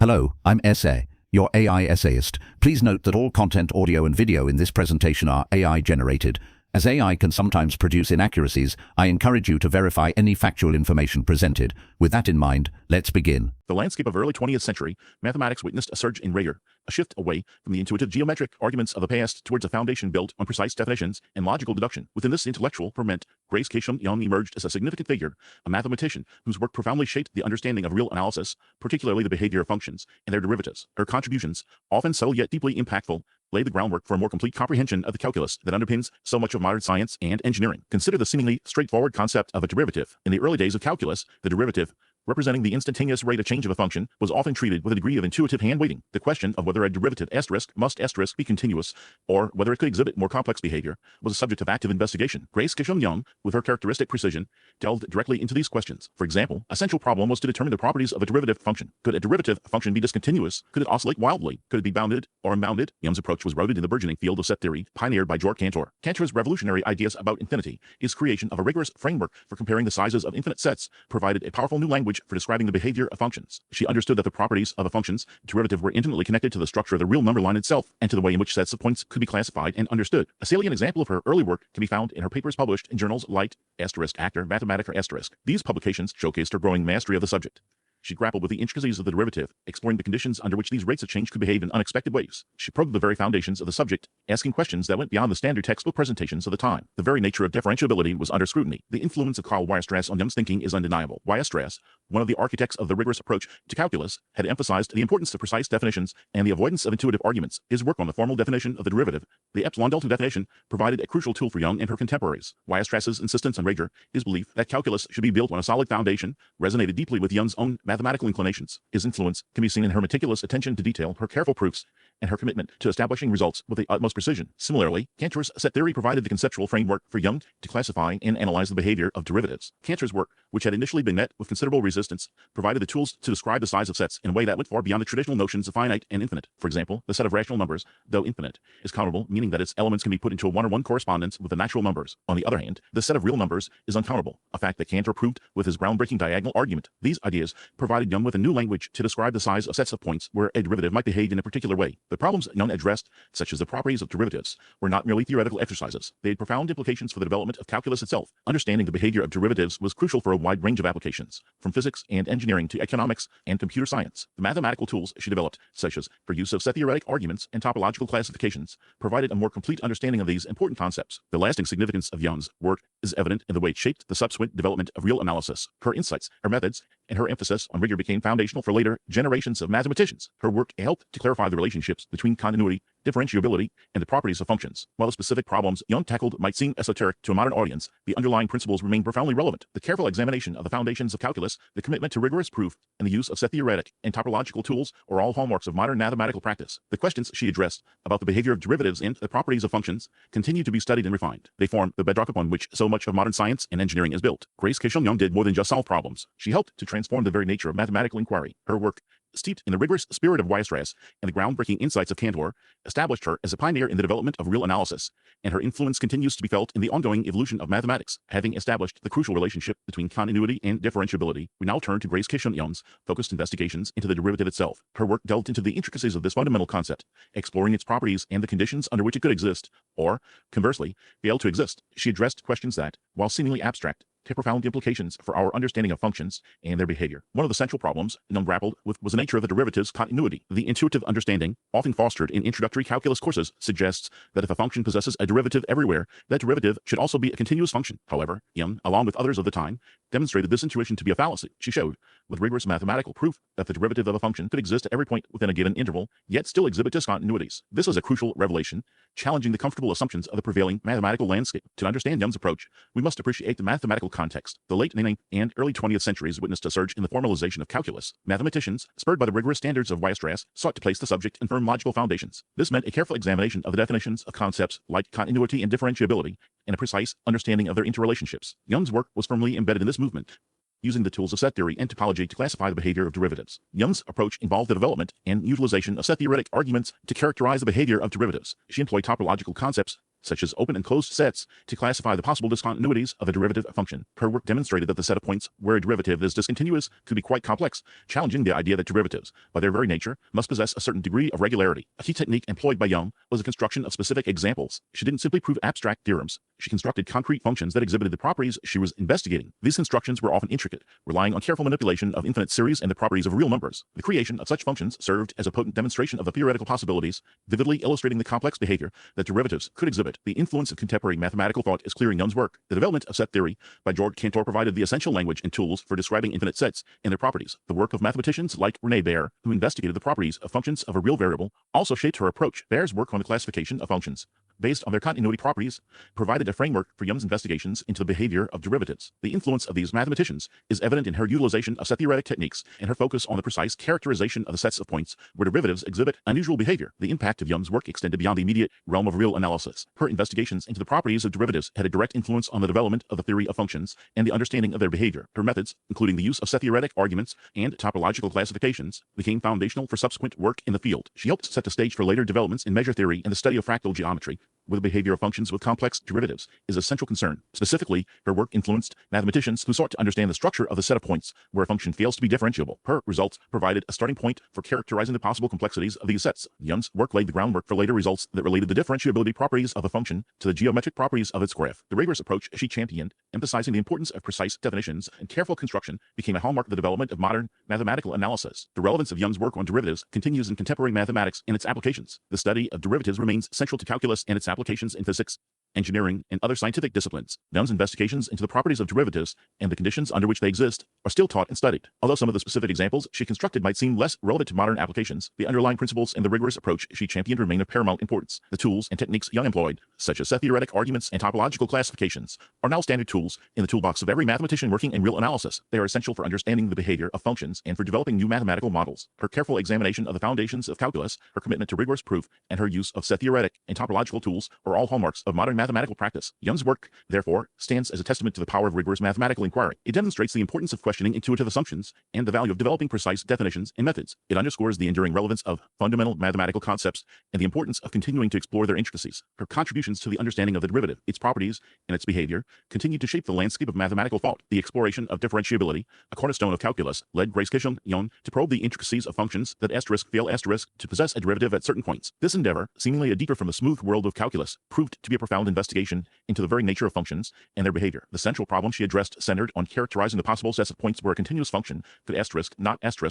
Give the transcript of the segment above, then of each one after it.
Hello, I'm SA, your AI essayist. Please note that all content, audio and video in this presentation are AI generated. As AI can sometimes produce inaccuracies, I encourage you to verify any factual information presented. With that in mind, let's begin. The landscape of early 20th century mathematics witnessed a surge in rigor, a shift away from the intuitive geometric arguments of the past towards a foundation built on precise definitions and logical deduction. Within this intellectual ferment, Grace Chisholm Young emerged as a significant figure, a mathematician whose work profoundly shaped the understanding of real analysis, particularly the behavior of functions and their derivatives. Her contributions, often subtle yet deeply impactful, laid the groundwork for a more complete comprehension of the calculus that underpins so much of modern science and engineering. Consider the seemingly straightforward concept of a derivative. In the early days of calculus, the derivative, representing the instantaneous rate of change of a function, was often treated with a degree of intuitive hand-waving. The question of whether a derivative must be continuous, or whether it could exhibit more complex behavior, was a subject of active investigation. Grace Chisholm Young, with her characteristic precision, delved directly into these questions. For example, a central problem was to determine the properties of a derivative function. Could a derivative function be discontinuous? Could it oscillate wildly? Could it be bounded or unbounded? Young's approach was rooted in the burgeoning field of set theory, pioneered by Cantor. Cantor's revolutionary ideas about infinity, his creation of a rigorous framework for comparing the sizes of infinite sets, provided a powerful new language for describing the behavior of functions. She understood that the properties of a function's derivative were intimately connected to the structure of the real number line itself and to the way in which sets of points could be classified and understood. A salient example of her early work can be found in her papers published in journals like Actor, Mathematica. These publications showcased her growing mastery of the subject. She grappled with the intricacies of the derivative, exploring the conditions under which these rates of change could behave in unexpected ways. She probed the very foundations of the subject, asking questions that went beyond the standard textbook presentations of the time. The very nature of differentiability was under scrutiny. The influence of Weierstrass on Young's thinking is undeniable. Weierstrass, one of the architects of the rigorous approach to calculus, had emphasized the importance of precise definitions and the avoidance of intuitive arguments. His work on the formal definition of the derivative, the epsilon delta definition, provided a crucial tool for Young and her contemporaries. Weierstrass's insistence on rigor, his belief that calculus should be built on a solid foundation, resonated deeply with Young's own mathematical inclinations. His influence can be seen in her meticulous attention to detail, her careful proofs, and her commitment to establishing results with the utmost precision. Similarly, Cantor's set theory provided the conceptual framework for Young to classify and analyze the behavior of derivatives. Cantor's work, which had initially been met with considerable resistance, provided the tools to describe the size of sets in a way that went far beyond the traditional notions of finite and infinite. For example, the set of rational numbers, though infinite, is countable, meaning that its elements can be put into a one-to-one correspondence with the natural numbers. On the other hand, the set of real numbers is uncountable, a fact that Cantor proved with his groundbreaking diagonal argument. These ideas provided Young with a new language to describe the size of sets of points where a derivative might behave in a particular way. The problems Young addressed, such as the properties of derivatives, were not merely theoretical exercises. They had profound implications for the development of calculus itself. Understanding the behavior of derivatives was crucial for a wide range of applications, from physics and engineering to economics and computer science. The mathematical tools she developed, such as her use of set theoretic arguments and topological classifications, provided a more complete understanding of these important concepts. The lasting significance of Young's work is evident in the way it shaped the subsequent development of real analysis. Her insights, her methods, and her emphasis on rigor became foundational for later generations of mathematicians. Her work helped to clarify the relationships between continuity, differentiability, and the properties of functions. While the specific problems Young tackled might seem esoteric to a modern audience, the underlying principles remain profoundly relevant. The careful examination of the foundations of calculus, the commitment to rigorous proof, and the use of set theoretic and topological tools are all hallmarks of modern mathematical practice. The questions she addressed about the behavior of derivatives and the properties of functions continue to be studied and refined. They form the bedrock upon which so much of modern science and engineering is built. Grace Chisholm Young did more than just solve problems. She helped to transform the very nature of mathematical inquiry. Her work, steeped in the rigorous spirit of Weierstrass and the groundbreaking insights of Cantor, established her as a pioneer in the development of real analysis, and her influence continues to be felt in the ongoing evolution of mathematics. Having established the crucial relationship between continuity and differentiability, we now turn to Grace Chisholm Young's focused investigations into the derivative itself. Her work delved into the intricacies of this fundamental concept, exploring its properties and the conditions under which it could exist, or, conversely, fail to exist. She addressed questions that, while seemingly abstract, to profound implications for our understanding of functions and their behavior. One of the central problems Young grappled with was the nature of the derivative's continuity. The intuitive understanding, often fostered in introductory calculus courses, suggests that if a function possesses a derivative everywhere, that derivative should also be a continuous function. However, Young, along with others of the time, demonstrated this intuition to be a fallacy. She showed, with rigorous mathematical proof, that the derivative of a function could exist at every point within a given interval, yet still exhibit discontinuities. This is a crucial revelation, challenging the comfortable assumptions of the prevailing mathematical landscape. To understand Young's approach, we must appreciate the mathematical context. The late 19th and early 20th centuries witnessed a surge in the formalization of calculus. Mathematicians, spurred by the rigorous standards of Weierstrass, sought to place the subject in firm logical foundations. This meant a careful examination of the definitions of concepts like continuity and differentiability, and a precise understanding of their interrelationships. Young's work was firmly embedded in this movement, using the tools of set theory and topology to classify the behavior of derivatives. Young's approach involved the development and utilization of set theoretic arguments to characterize the behavior of derivatives. She employed topological concepts such as open and closed sets, to classify the possible discontinuities of a derivative function. Her work demonstrated that the set of points where a derivative is discontinuous could be quite complex, challenging the idea that derivatives, by their very nature, must possess a certain degree of regularity. A key technique employed by Young was the construction of specific examples. She didn't simply prove abstract theorems. She constructed concrete functions that exhibited the properties she was investigating. These constructions were often intricate, relying on careful manipulation of infinite series and the properties of real numbers. The creation of such functions served as a potent demonstration of the theoretical possibilities, vividly illustrating the complex behavior that derivatives could exhibit. The influence of contemporary mathematical thought is clear in Young's work. The development of set theory by George Cantor provided the essential language and tools for describing infinite sets and their properties. The work of mathematicians like René Baer, who investigated the properties of functions of a real variable, also shaped her approach. Baer's work on the classification of functions based on their continuity properties, provided a framework for Young's investigations into the behavior of derivatives. The influence of these mathematicians is evident in her utilization of set theoretic techniques and her focus on the precise characterization of the sets of points where derivatives exhibit unusual behavior. The impact of Young's work extended beyond the immediate realm of real analysis. Her investigations into the properties of derivatives had a direct influence on the development of the theory of functions and the understanding of their behavior. Her methods, including the use of set theoretic arguments and topological classifications, became foundational for subsequent work in the field. She helped set the stage for later developments in measure theory and the study of fractal geometry, where the behavior of functions with complex derivatives is a central concern. Specifically, her work influenced mathematicians who sought to understand the structure of the set of points where a function fails to be differentiable. Her results provided a starting point for characterizing the possible complexities of these sets. Young's work laid the groundwork for later results that related the differentiability properties of a function to the geometric properties of its graph. The rigorous approach she championed, emphasizing the importance of precise definitions and careful construction, became a hallmark of the development of modern mathematical analysis. The relevance of Young's work on derivatives continues in contemporary mathematics and its applications. The study of derivatives remains central to calculus and its applications in physics, engineering, and other scientific disciplines. Young's investigations into the properties of derivatives and the conditions under which they exist are still taught and studied. Although some of the specific examples she constructed might seem less relevant to modern applications, the underlying principles and the rigorous approach she championed remain of paramount importance. The tools and techniques Young employed, such as set theoretic arguments and topological classifications, are now standard tools in the toolbox of every mathematician working in real analysis. They are essential for understanding the behavior of functions and for developing new mathematical models. Her careful examination of the foundations of calculus, her commitment to rigorous proof, and her use of set theoretic and topological tools are all hallmarks of modern mathematical practice. Young's work, therefore, stands as a testament to the power of rigorous mathematical inquiry. It demonstrates the importance of questioning intuitive assumptions and the value of developing precise definitions and methods. It underscores the enduring relevance of fundamental mathematical concepts and the importance of continuing to explore their intricacies. Her contributions to the understanding of the derivative, its properties, and its behavior continue to shape the landscape of mathematical thought. The exploration of differentiability, a cornerstone of calculus, led Grace Chisholm Young to probe the intricacies of functions that fail to possess a derivative at certain points. This endeavor, seemingly a detour from the smooth world of calculus, proved to be a profound investigation into the very nature of functions and their behavior. The central problem she addressed centered on characterizing the possible sets of points where a continuous function could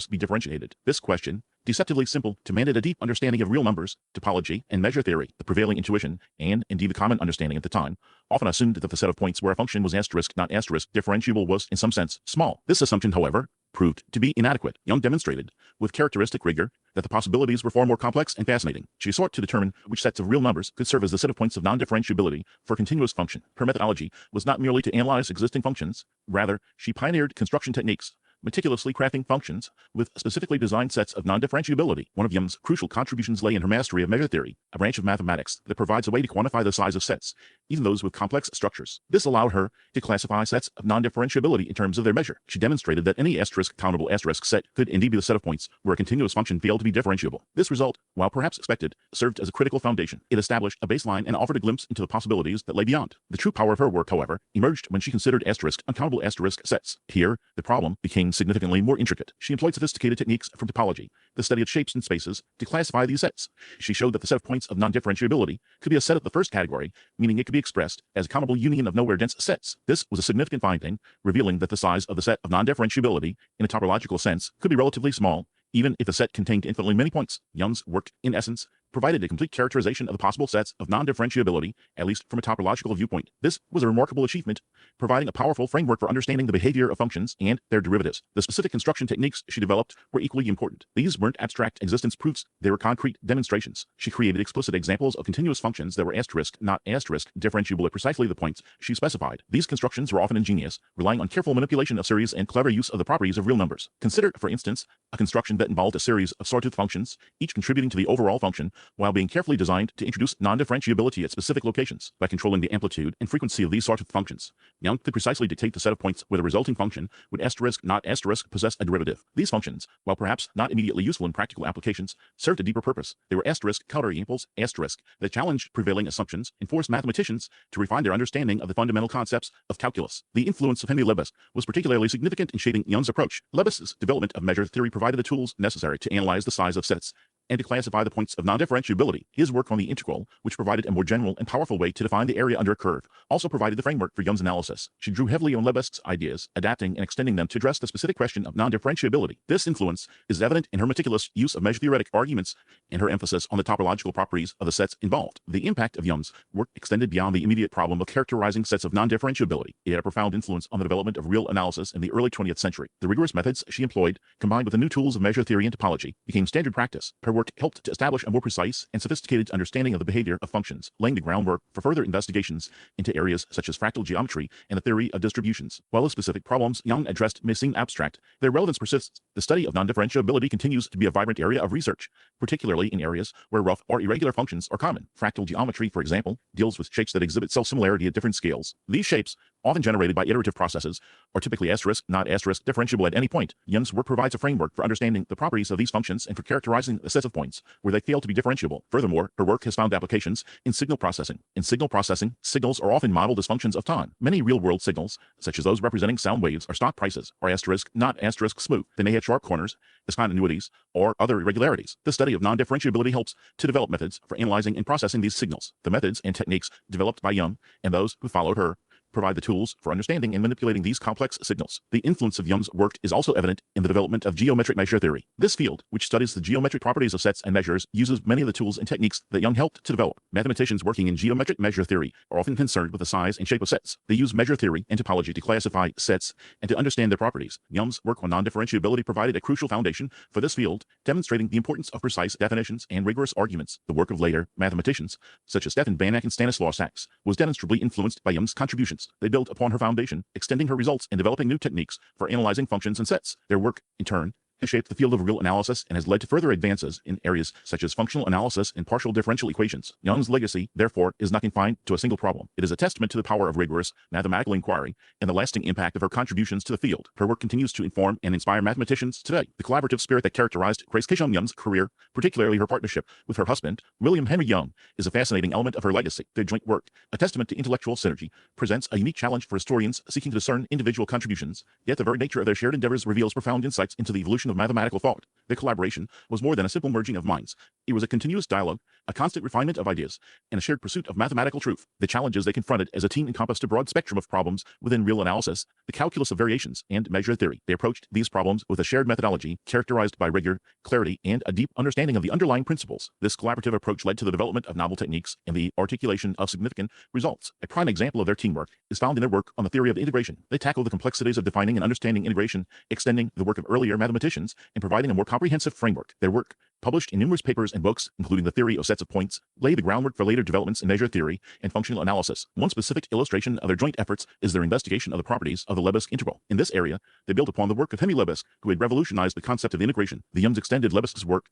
be differentiated. This question, deceptively simple, demanded a deep understanding of real numbers, topology, and measure theory. The prevailing intuition, and indeed the common understanding at the time, often assumed that the set of points where a function was differentiable was, in some sense, small. This assumption, however, proved to be inadequate. Young demonstrated, with characteristic rigor, that the possibilities were far more complex and fascinating. She sought to determine which sets of real numbers could serve as the set of points of non-differentiability for a continuous function. Her methodology was not merely to analyze existing functions, rather, she pioneered construction techniques, meticulously crafting functions with specifically designed sets of non-differentiability. One of Young's crucial contributions lay in her mastery of measure theory, a branch of mathematics that provides a way to quantify the size of sets, even those with complex structures. This allowed her to classify sets of non-differentiability in terms of their measure. She demonstrated that any countable set could indeed be the set of points where a continuous function failed to be differentiable. This result, while perhaps expected, served as a critical foundation. It established a baseline and offered a glimpse into the possibilities that lay beyond. The true power of her work, however, emerged when she considered uncountable sets. Here, the problem became significantly more intricate. She employed sophisticated techniques from topology, the study of shapes and spaces, to classify these sets. She showed that the set of points of non-differentiability could be a set of the first category, meaning it could be expressed as a countable union of nowhere-dense sets. This was a significant finding, revealing that the size of the set of non-differentiability, in a topological sense, could be relatively small, even if the set contained infinitely many points. Young's work, in essence, provided a complete characterization of the possible sets of non-differentiability, at least from a topological viewpoint. This was a remarkable achievement, providing a powerful framework for understanding the behavior of functions and their derivatives. The specific construction techniques she developed were equally important. These weren't abstract existence proofs, they were concrete demonstrations. She created explicit examples of continuous functions that were differentiable at precisely the points she specified. These constructions were often ingenious, relying on careful manipulation of series and clever use of the properties of real numbers. Consider, for instance, a construction that involved a series of sawtooth functions, each contributing to the overall function, while being carefully designed to introduce non-differentiability at specific locations. By controlling the amplitude and frequency of these sorts of functions, Young could precisely dictate the set of points where the resulting function would not possess a derivative. These functions, while perhaps not immediately useful in practical applications, served a deeper purpose. They were counterexamples that challenged prevailing assumptions and forced mathematicians to refine their understanding of the fundamental concepts of calculus. The influence of Henry Lebesgue was particularly significant in shaping Young's approach. Lebesgue's development of measure theory provided the tools necessary to analyze the size of sets and to classify the points of non-differentiability. His work on the integral, which provided a more general and powerful way to define the area under a curve, also provided the framework for Young's analysis. She drew heavily on Lebesgue's ideas, adapting and extending them to address the specific question of non-differentiability. This influence is evident in her meticulous use of measure-theoretic arguments and her emphasis on the topological properties of the sets involved. The impact of Young's work extended beyond the immediate problem of characterizing sets of non-differentiability. It had a profound influence on the development of real analysis in the early 20th century. The rigorous methods she employed, combined with the new tools of measure theory and topology, became standard practice. Her work helped to establish a more precise and sophisticated understanding of the behavior of functions, laying the groundwork for further investigations into areas such as fractal geometry and the theory of distributions. While the specific problems Young addressed may seem abstract, their relevance persists. The study of non-differentiability continues to be a vibrant area of research, particularly in areas where rough or irregular functions are common. Fractal geometry, for example, deals with shapes that exhibit self-similarity at different scales. These shapes, often generated by iterative processes, are typically not differentiable at any point. Young's work provides a framework for understanding the properties of these functions and for characterizing the sets of points where they fail to be differentiable. Furthermore, her work has found applications in signal processing. In signal processing, signals are often modeled as functions of time. Many real-world signals, such as those representing sound waves or stock prices, are not smooth. They may have sharp corners, discontinuities, or other irregularities. The study of non-differentiability helps to develop methods for analyzing and processing these signals. The methods and techniques developed by Young and those who followed her provide the tools for understanding and manipulating these complex signals. The influence of Young's work is also evident in the development of geometric measure theory. This field, which studies the geometric properties of sets and measures, uses many of the tools and techniques that Young helped to develop. Mathematicians working in geometric measure theory are often concerned with the size and shape of sets. They use measure theory and topology to classify sets and to understand their properties. Young's work on non-differentiability provided a crucial foundation for this field, demonstrating the importance of precise definitions and rigorous arguments. The work of later mathematicians, such as Stefan Banach and Stanislaw Sachs, was demonstrably influenced by Young's contributions. They built upon her foundation, extending her results and developing new techniques for analyzing functions and sets. Their work, in turn, has shaped the field of real analysis and has led to further advances in areas such as functional analysis and partial differential equations. Young's legacy, therefore, is not confined to a single problem. It is a testament to the power of rigorous mathematical inquiry and the lasting impact of her contributions to the field. Her work continues to inform and inspire mathematicians today. The collaborative spirit that characterized Grace Chisholm Young's career, particularly her partnership with her husband, William Henry Young, is a fascinating element of her legacy. Their joint work, a testament to intellectual synergy, presents a unique challenge for historians seeking to discern individual contributions, yet the very nature of their shared endeavors reveals profound insights into the evolution of mathematical thought. Their collaboration was more than a simple merging of minds. It was a continuous dialogue, a constant refinement of ideas, and a shared pursuit of mathematical truth. The challenges they confronted as a team encompassed a broad spectrum of problems within real analysis, the calculus of variations, and measure theory. They approached these problems with a shared methodology characterized by rigor, clarity, and a deep understanding of the underlying principles. This collaborative approach led to the development of novel techniques and the articulation of significant results. A prime example of their teamwork is found in their work on the theory of integration. They tackle the complexities of defining and understanding integration, extending the work of earlier mathematicians and providing a more comprehensive framework. Their work, published in numerous papers and books, including the theory of sets of points, laid the groundwork for later developments in measure theory and functional analysis. One specific illustration of their joint efforts is their investigation of the properties of the Lebesgue integral. In this area, they built upon the work of Henry Lebesgue, who had revolutionized the concept of integration. The Youngs extended Lebesgue's work,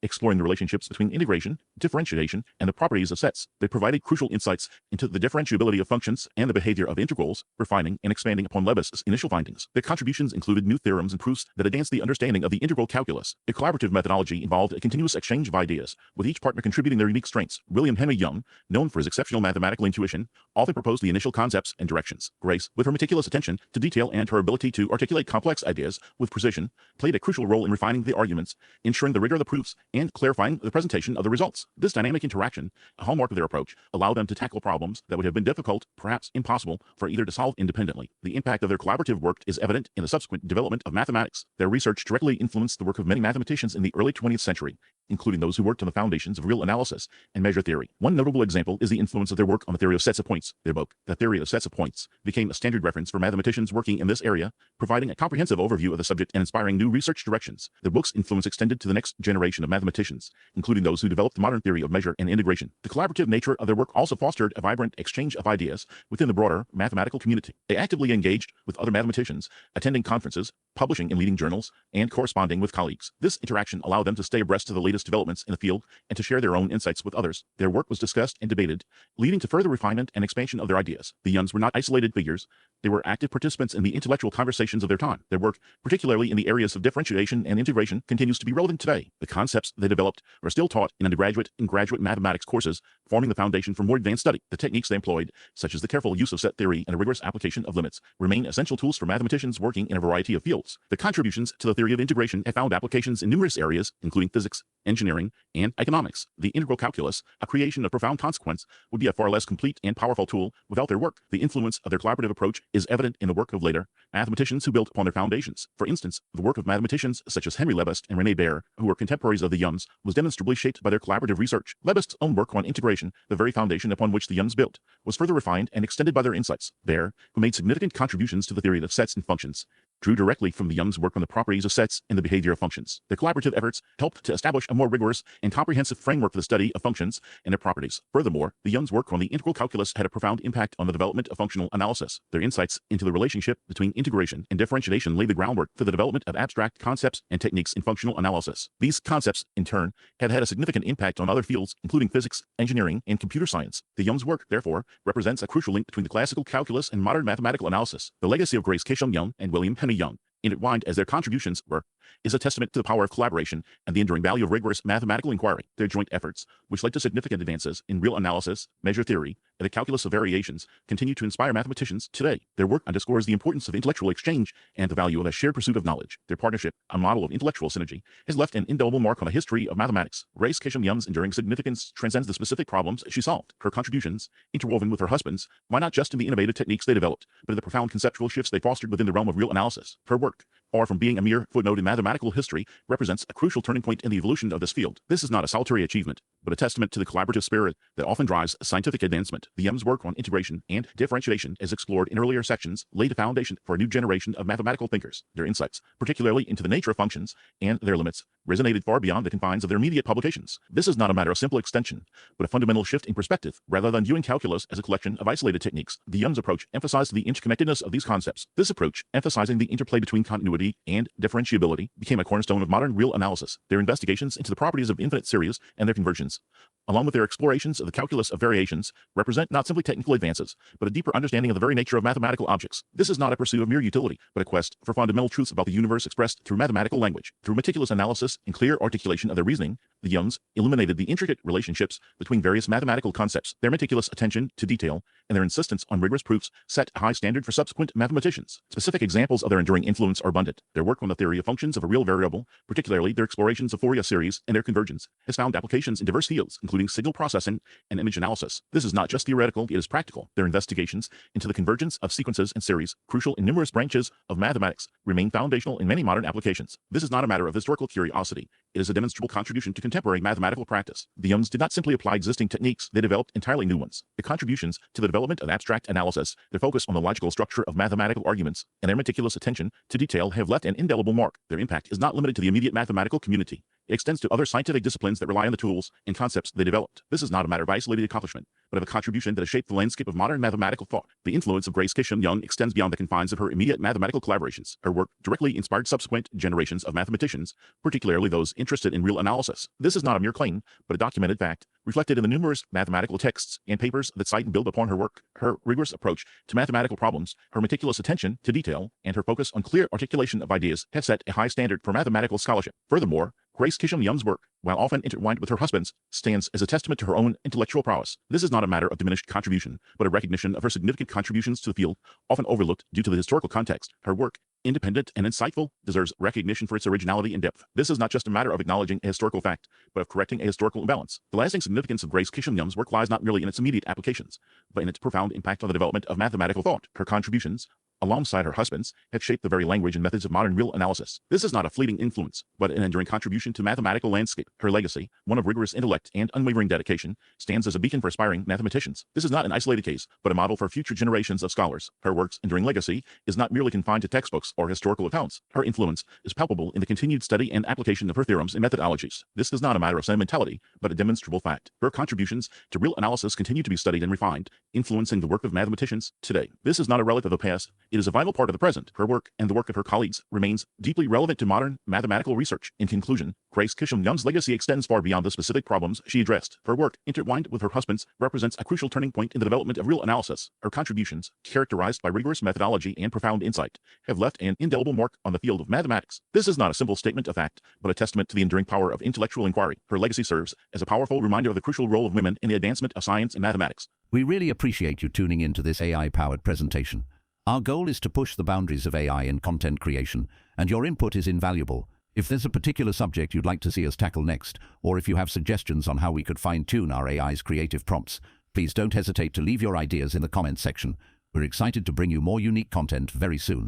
exploring the relationships between integration, differentiation, and the properties of sets. They provided crucial insights into the differentiability of functions and the behavior of integrals, refining and expanding upon Lebesgue's initial findings. Their contributions included new theorems and proofs that advanced the understanding of the integral calculus. The collaborative methodology involved a continuous exchange of ideas, with each partner contributing their unique strengths. William Henry Young, known for his exceptional mathematical intuition, often proposed the initial concepts and directions. Grace, with her meticulous attention to detail and her ability to articulate complex ideas with precision, played a crucial role in refining the arguments, ensuring the rigor of the proofs, and clarifying the presentation of the results. This dynamic interaction, a hallmark of their approach, allowed them to tackle problems that would have been difficult, perhaps impossible, for either to solve independently. The impact of their collaborative work is evident in the subsequent development of mathematics. Their research directly influenced the work of many mathematicians in the early 20th century, including those who worked on the foundations of real analysis and measure theory. One notable example is the influence of their work on the theory of sets of points. Their book, The Theory of Sets of Points, became a standard reference for mathematicians working in this area, providing a comprehensive overview of the subject and inspiring new research directions. The book's influence extended to the next generation of mathematicians, including those who developed the modern theory of measure and integration. The collaborative nature of their work also fostered a vibrant exchange of ideas within the broader mathematical community. They actively engaged with other mathematicians, attending conferences, publishing in leading journals, and corresponding with colleagues. This interaction allowed them to stay abreast of the latest developments in the field and to share their own insights with others. Their work was discussed and debated, leading to further refinement and expansion of their ideas. The Youngs were not isolated figures. They were active participants in the intellectual conversations of their time. Their work, particularly in the areas of differentiation and integration, continues to be relevant today. The concepts they developed are still taught in undergraduate and graduate mathematics courses, forming the foundation for more advanced study. The techniques they employed, such as the careful use of set theory and a rigorous application of limits, remain essential tools for mathematicians working in a variety of fields. The contributions to the theory of integration have found applications in numerous areas, including physics, engineering, and economics. The integral calculus, a creation of profound consequence, would be a far less complete and powerful tool without their work. The influence of their collaborative approach is evident in the work of later mathematicians who built upon their foundations. For instance, the work of mathematicians such as Henry Lebesgue and René Baer, who were contemporaries of the Youngs, was demonstrably shaped by their collaborative research. Lebesgue's own work on integration, the very foundation upon which the Youngs built, was further refined and extended by their insights. Baer, who made significant contributions to the theory of sets and functions, drew directly from the Youngs' work on the properties of sets and the behavior of functions. Their collaborative efforts helped to establish a more rigorous and comprehensive framework for the study of functions and their properties. Furthermore, the Youngs' work on the integral calculus had a profound impact on the development of functional analysis. Their insights into the relationship between integration and differentiation laid the groundwork for the development of abstract concepts and techniques in functional analysis. These concepts, in turn, have had a significant impact on other fields, including physics, engineering, and computer science. The Youngs' work, therefore, represents a crucial link between the classical calculus and modern mathematical analysis. The legacy of Grace Chisholm Young and William Henry Young, intertwined as their contributions were, is a testament to the power of collaboration and the enduring value of rigorous mathematical inquiry. Their joint efforts, which led to significant advances in real analysis, measure theory, and the calculus of variations, continue to inspire mathematicians today. Their work underscores the importance of intellectual exchange and the value of a shared pursuit of knowledge. Their partnership, a model of intellectual synergy, has left an indelible mark on the history of mathematics. Grace Chisholm Young's enduring significance transcends the specific problems she solved. Her contributions, interwoven with her husband's, lie not just in the innovative techniques they developed, but in the profound conceptual shifts they fostered within the realm of real analysis. Her work, far from being a mere footnote in mathematical history, represents a crucial turning point in the evolution of this field. This is not a solitary achievement, but a testament to the collaborative spirit that often drives scientific advancement. The Young's work on integration and differentiation, as explored in earlier sections, laid the foundation for a new generation of mathematical thinkers. Their insights, particularly into the nature of functions and their limits, resonated far beyond the confines of their immediate publications. This is not a matter of simple extension, but a fundamental shift in perspective. Rather than viewing calculus as a collection of isolated techniques, the Young's approach emphasized the interconnectedness of these concepts. This approach, emphasizing the interplay between continuity and differentiability, became a cornerstone of modern real analysis. Their investigations into the properties of infinite series and their conversions, along with their explorations of the calculus of variations, represent not simply technical advances, but a deeper understanding of the very nature of mathematical objects. This is not a pursuit of mere utility, but a quest for fundamental truths about the universe expressed through mathematical language. Through meticulous analysis and clear articulation of their reasoning, the Youngs illuminated the intricate relationships between various mathematical concepts. Their meticulous attention to detail and their insistence on rigorous proofs set a high standard for subsequent mathematicians. Specific examples of their enduring influence are abundant. Their work on the theory of functions of a real variable, particularly their explorations of Fourier series and their convergence, has found applications in diverse fields, including signal processing and image analysis. This is not just theoretical, it is practical. Their investigations into the convergence of sequences and series, crucial in numerous branches of mathematics, remain foundational in many modern applications. This is not a matter of historical curiosity. It is a demonstrable contribution to contemporary mathematical practice. The Youngs did not simply apply existing techniques, they developed entirely new ones. Their contributions to the development of abstract analysis, their focus on the logical structure of mathematical arguments, and their meticulous attention to detail have left an indelible mark. Their impact is not limited to the immediate mathematical community. It extends to other scientific disciplines that rely on the tools and concepts they developed. This is not a matter of isolated accomplishment, but of a contribution that has shaped the landscape of modern mathematical thought. The influence of Grace Chisholm Young extends beyond the confines of her immediate mathematical collaborations. Her work directly inspired subsequent generations of mathematicians, particularly those interested in real analysis. This is not a mere claim, but a documented fact, reflected in the numerous mathematical texts and papers that cite and build upon her work. Her rigorous approach to mathematical problems, her meticulous attention to detail, and her focus on clear articulation of ideas have set a high standard for mathematical scholarship. Furthermore, Grace Chisholm Young's work, while often intertwined with her husband's, stands as a testament to her own intellectual prowess. This is not a matter of diminished contribution, but a recognition of her significant contributions to the field, often overlooked due to the historical context. Her work, independent and insightful, deserves recognition for its originality and depth. This is not just a matter of acknowledging a historical fact, but of correcting a historical imbalance. The lasting significance of Grace Chisholm Young's work lies not merely in its immediate applications, but in its profound impact on the development of mathematical thought. Her contributions, alongside her husband's, have shaped the very language and methods of modern real analysis. This is not a fleeting influence, but an enduring contribution to mathematical landscape. Her legacy, one of rigorous intellect and unwavering dedication, stands as a beacon for aspiring mathematicians. This is not an isolated case, but a model for future generations of scholars. Her work's enduring legacy is not merely confined to textbooks or historical accounts. Her influence is palpable in the continued study and application of her theorems and methodologies. This is not a matter of sentimentality, but a demonstrable fact. Her contributions to real analysis continue to be studied and refined, influencing the work of mathematicians today. This is not a relic of the past, It is a vital part of the present. Her work and the work of her colleagues remains deeply relevant to modern mathematical research. In conclusion, Grace Chisholm Young's legacy extends far beyond the specific problems she addressed. Her work, intertwined with her husband's, represents a crucial turning point in the development of real analysis. Her contributions, characterized by rigorous methodology and profound insight, have left an indelible mark on the field of mathematics. This is not a simple statement of fact, but a testament to the enduring power of intellectual inquiry. Her legacy serves as a powerful reminder of the crucial role of women in the advancement of science and mathematics. We really appreciate you tuning in to this AI-powered presentation. Our goal is to push the boundaries of AI in content creation, and your input is invaluable. If there's a particular subject you'd like to see us tackle next, or if you have suggestions on how we could fine-tune our AI's creative prompts, please don't hesitate to leave your ideas in the comments section. We're excited to bring you more unique content very soon.